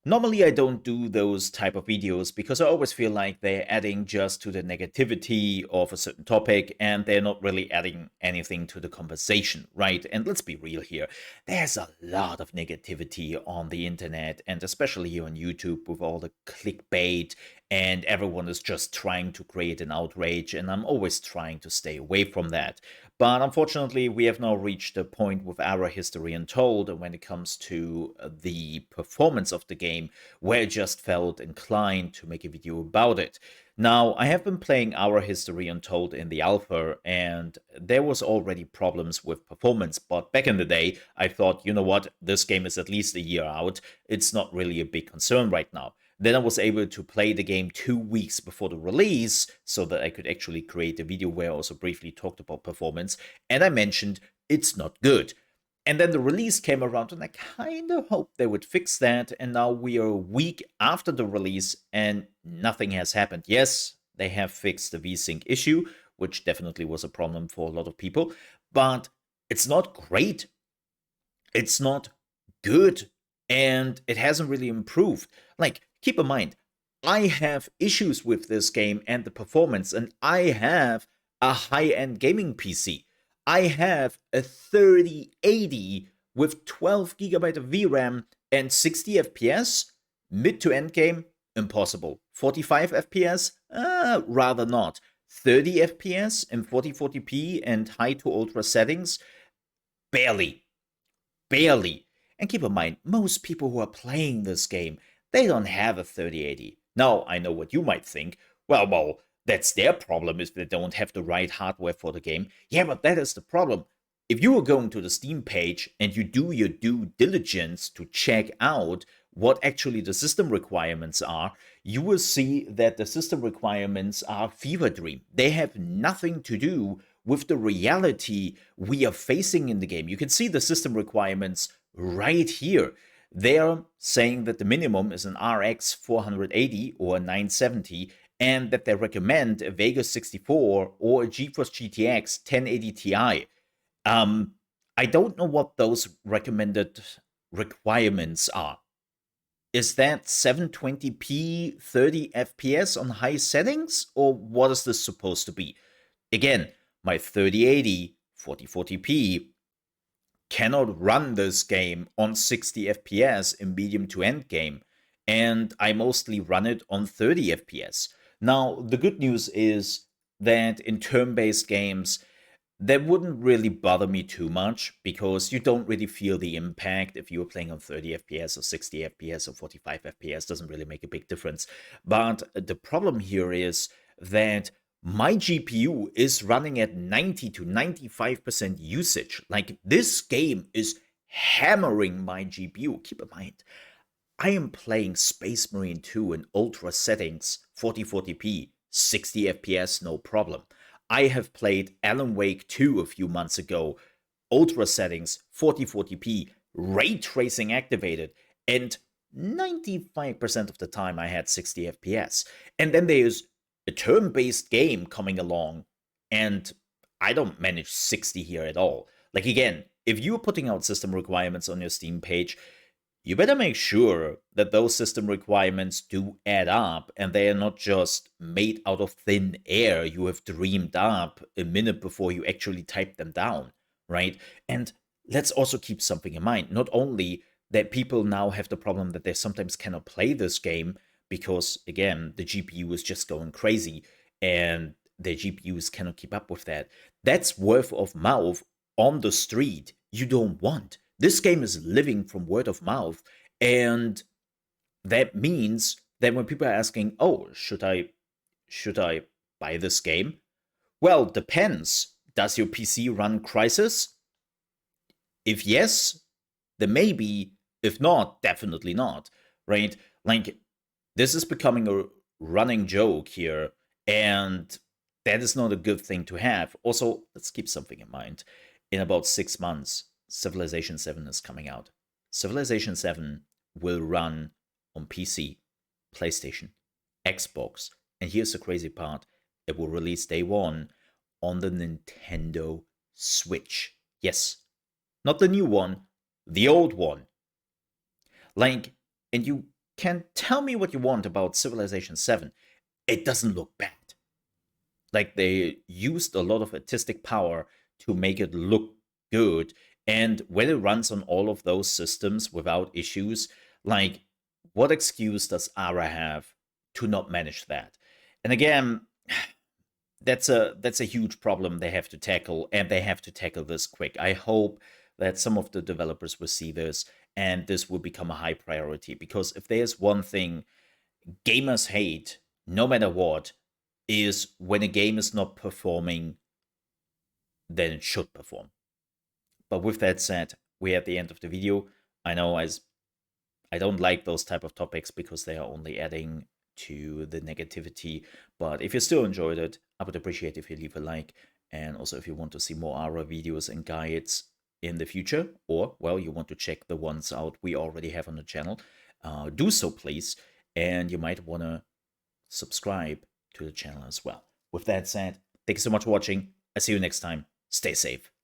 Normally, I don't do those type of videos because I always feel like they're adding just to the negativity of a certain topic and they're not really adding anything to the conversation, right? And let's be real here. There's a lot of negativity on the internet and especially here on YouTube with all the clickbait and everyone is just trying to create an outrage and I'm always trying to stay away from that. But unfortunately, we have now reached a point with our history untold when it comes to the performance of the game, where I just felt inclined to make a video about it. Now, I have been playing our history untold in the alpha, and there was already problems with performance. But back in the day, I thought, you know what, this game is at least a year out. It's not really a big concern right now. Then I was able to play the game 2 weeks before the release so that I could actually create a video where I also briefly talked about performance. And I mentioned it's not good. And then the release came around, and I kind of hoped they would fix that. And now we are a week after the release, and nothing has happened. Yes, they have fixed the VSync issue, which definitely was a problem for a lot of people, but it's not great. It's not good, and it hasn't really improved. Like, keep in mind, I have issues with this game and the performance, and I have a high-end gaming PC. I have a 3080 with 12 gigabyte of VRAM and 60 FPS. Mid to end game, impossible. 45 FPS, rather not. 30 FPS in 4040p and high to ultra settings, barely. Barely. And keep in mind, most people who are playing this game, they don't have a 3080. Now, I know what you might think. Well, that's their problem if they don't have the right hardware for the game. Yeah, but that is the problem. If you are going to the Steam page and you do your due diligence to check out what actually the system requirements are, you will see that the system requirements are fever dream. They have nothing to do with the reality we are facing in the game. You can see the system requirements right here. They're saying that the minimum is an RX 480 or a 970, and that they recommend a Vega 64 or a GeForce GTX 1080 Ti. I don't know what those recommended requirements are. Is that 720p 30 FPS on high settings, or what is this supposed to be? Again, my 3080 4040p cannot run this game on 60 FPS in medium to end game, and I mostly run it on 30 FPS. Now, the good news is that in turn-based games, that wouldn't really bother me too much because you don't really feel the impact if you were playing on 30 FPS or 60 FPS or 45 FPS. Doesn't really make a big difference. But the problem here is that my GPU is running at 90 to 95% usage. Like, this game is hammering my GPU. Keep in mind, I am playing Space Marine 2 in ultra settings, 4040p, 60 FPS, no problem. I have played Alan Wake 2 a few months ago, ultra settings, 4040p, ray tracing activated, and 95% of the time I had 60 FPS. And then there's a turn-based game coming along, and I don't manage 60 here at all. Like, again, if you're putting out system requirements on your Steam page, you better make sure that those system requirements do add up and they are not just made out of thin air you have dreamed up a minute before you actually type them down, right? And let's also keep something in mind. Not only that people now have the problem that they sometimes cannot play this game because, again, the GPU is just going crazy and their GPUs cannot keep up with that. That's word of mouth on the street you don't want. This game is living from word of mouth, and that means that when people are asking, "Oh, should I buy this game?" Well, depends. Does your PC run Crysis? If yes, then maybe. If not, definitely not. Right? Like, this is becoming a running joke here, and that is not a good thing to have. Also, let's keep something in mind. In about 6 months, Civilization 7 is coming out. Civilization 7 will run on PC, PlayStation, Xbox, and here's the crazy part, it will release day one on the Nintendo Switch. Yes, not the new one, the old one. Like, and you can tell me what you want about Civilization 7. It doesn't look bad. Like, they used a lot of artistic power to make it look good. And when it runs on all of those systems without issues, like, what excuse does Ara have to not manage that? And again, that's a huge problem they have to tackle, and they have to tackle this quick. I hope that some of the developers will see this, and this will become a high priority, because if there's one thing gamers hate, no matter what, is when a game is not performing then it should perform. But with that said, we're at the end of the video. I know I don't like those type of topics because they are only adding to the negativity. But if you still enjoyed it, I would appreciate if you leave a like. And also if you want to see more ARA videos and guides in the future, or, well, you want to check the ones out we already have on the channel, do so, please. And you might want to subscribe to the channel as well. With that said, thank you so much for watching. I'll see you next time. Stay safe.